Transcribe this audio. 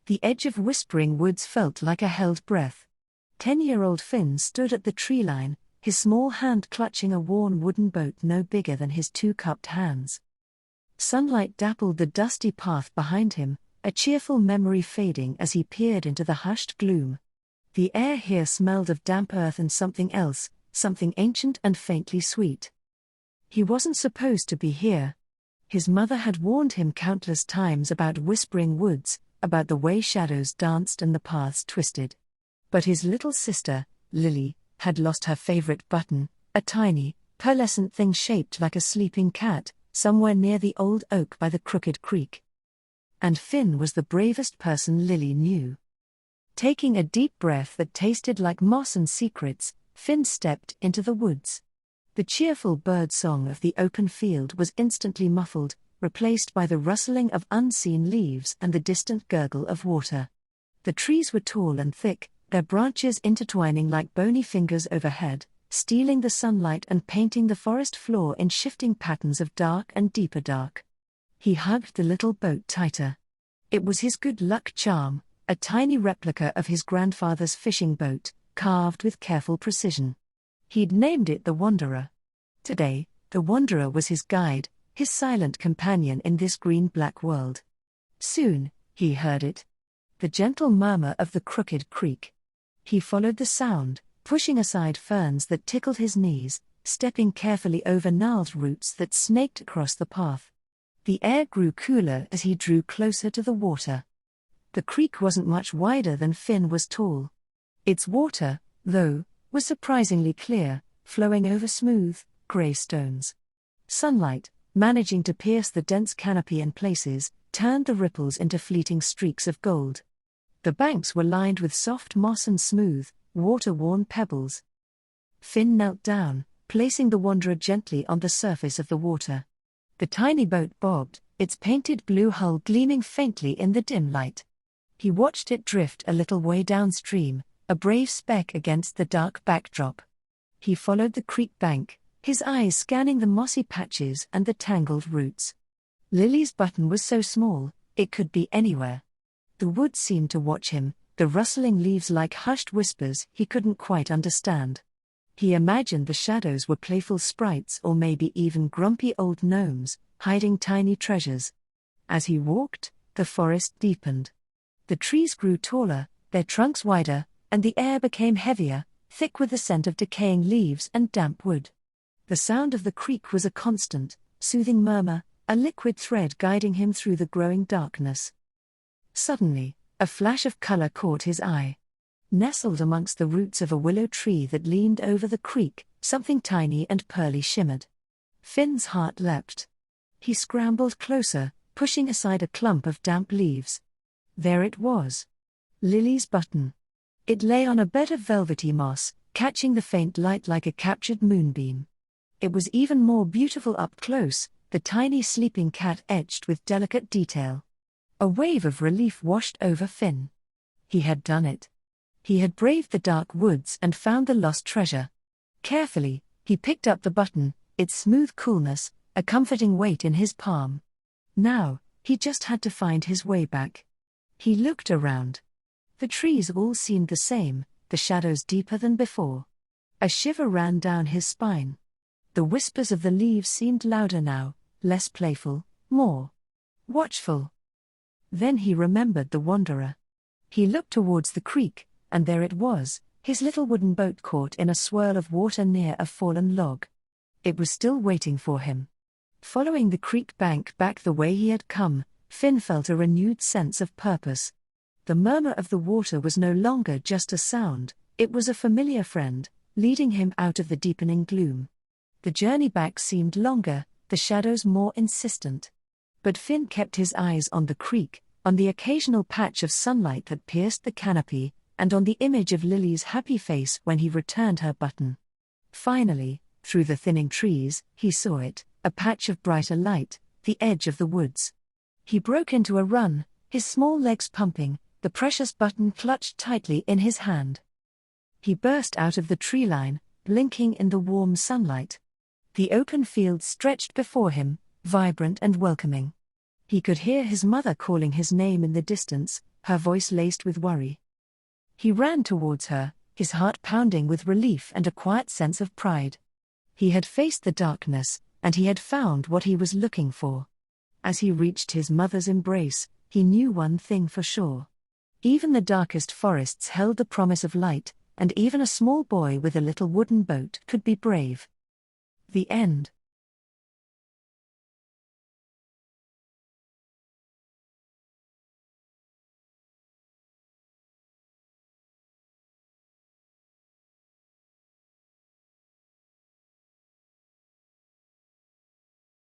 The edge of whispering woods felt like a held breath. 10-year-old Finn stood at the tree line, his small hand clutching a worn wooden boat no bigger than his two cupped hands. Sunlight dappled the dusty path behind him, a cheerful memory fading as he peered into the hushed gloom. The air here smelled of damp earth and something else, something ancient and faintly sweet. He wasn't supposed to be here. His mother had warned him countless times about whispering woods, about the way shadows danced and the paths twisted. But his little sister, Lily, had lost her favorite button, a tiny, pearlescent thing shaped like a sleeping cat, somewhere near the old oak by the crooked creek. And Finn was the bravest person Lily knew. Taking a deep breath that tasted like moss and secrets, Finn stepped into the woods. The cheerful bird song of the open field was instantly muffled, replaced by the rustling of unseen leaves and the distant gurgle of water. The trees were tall and thick, their branches intertwining like bony fingers overhead, stealing the sunlight and painting the forest floor in shifting patterns of dark and deeper dark. He hugged the little boat tighter. It was his good luck charm, a tiny replica of his grandfather's fishing boat, carved with careful precision. He'd named it the Wanderer. Today, the Wanderer was his guide, his silent companion in this green-black world. Soon, he heard it. The gentle murmur of the crooked creek. He followed the sound, pushing aside ferns that tickled his knees, stepping carefully over gnarled roots that snaked across the path. The air grew cooler as he drew closer to the water. The creek wasn't much wider than Finn was tall. Its water, though, was surprisingly clear, flowing over smooth, grey stones. Sunlight, managing to pierce the dense canopy in places, turned the ripples into fleeting streaks of gold. The banks were lined with soft moss and smooth, water-worn pebbles. Finn knelt down, placing the Wanderer gently on the surface of the water. The tiny boat bobbed, its painted blue hull gleaming faintly in the dim light. He watched it drift a little way downstream, a brave speck against the dark backdrop. He followed the creek bank, his eyes scanning the mossy patches and the tangled roots. Lily's button was so small, it could be anywhere. The woods seemed to watch him, the rustling leaves like hushed whispers he couldn't quite understand. He imagined the shadows were playful sprites or maybe even grumpy old gnomes, hiding tiny treasures. As he walked, the forest deepened. The trees grew taller, their trunks wider, and the air became heavier, thick with the scent of decaying leaves and damp wood. The sound of the creek was a constant, soothing murmur, a liquid thread guiding him through the growing darkness. Suddenly, a flash of color caught his eye. Nestled amongst the roots of a willow tree that leaned over the creek, something tiny and pearly shimmered. Finn's heart leapt. He scrambled closer, pushing aside a clump of damp leaves. There it was. Lily's button. It lay on a bed of velvety moss, catching the faint light like a captured moonbeam. It was even more beautiful up close, the tiny sleeping cat etched with delicate detail. A wave of relief washed over Finn. He had done it. He had braved the dark woods and found the lost treasure. Carefully, he picked up the button, its smooth coolness, a comforting weight in his palm. Now, he just had to find his way back. He looked around. The trees all seemed the same, the shadows deeper than before. A shiver ran down his spine. The whispers of the leaves seemed louder now, less playful, more watchful. Then he remembered the Wanderer. He looked towards the creek, and there it was, his little wooden boat caught in a swirl of water near a fallen log. It was still waiting for him. Following the creek bank back the way he had come, Finn felt a renewed sense of purpose. The murmur of the water was no longer just a sound, it was a familiar friend, leading him out of the deepening gloom. The journey back seemed longer, the shadows more insistent. But Finn kept his eyes on the creek, on the occasional patch of sunlight that pierced the canopy, and on the image of Lily's happy face when he returned her button. Finally, through the thinning trees, he saw it, a patch of brighter light, the edge of the woods. He broke into a run, his small legs pumping, the precious button clutched tightly in his hand. He burst out of the tree line, blinking in the warm sunlight. The open field stretched before him, vibrant and welcoming. He could hear his mother calling his name in the distance, her voice laced with worry. He ran towards her, his heart pounding with relief and a quiet sense of pride. He had faced the darkness, and he had found what he was looking for. As he reached his mother's embrace, he knew one thing for sure. Even the darkest forests held the promise of light, and even a small boy with a little wooden boat could be brave. The end.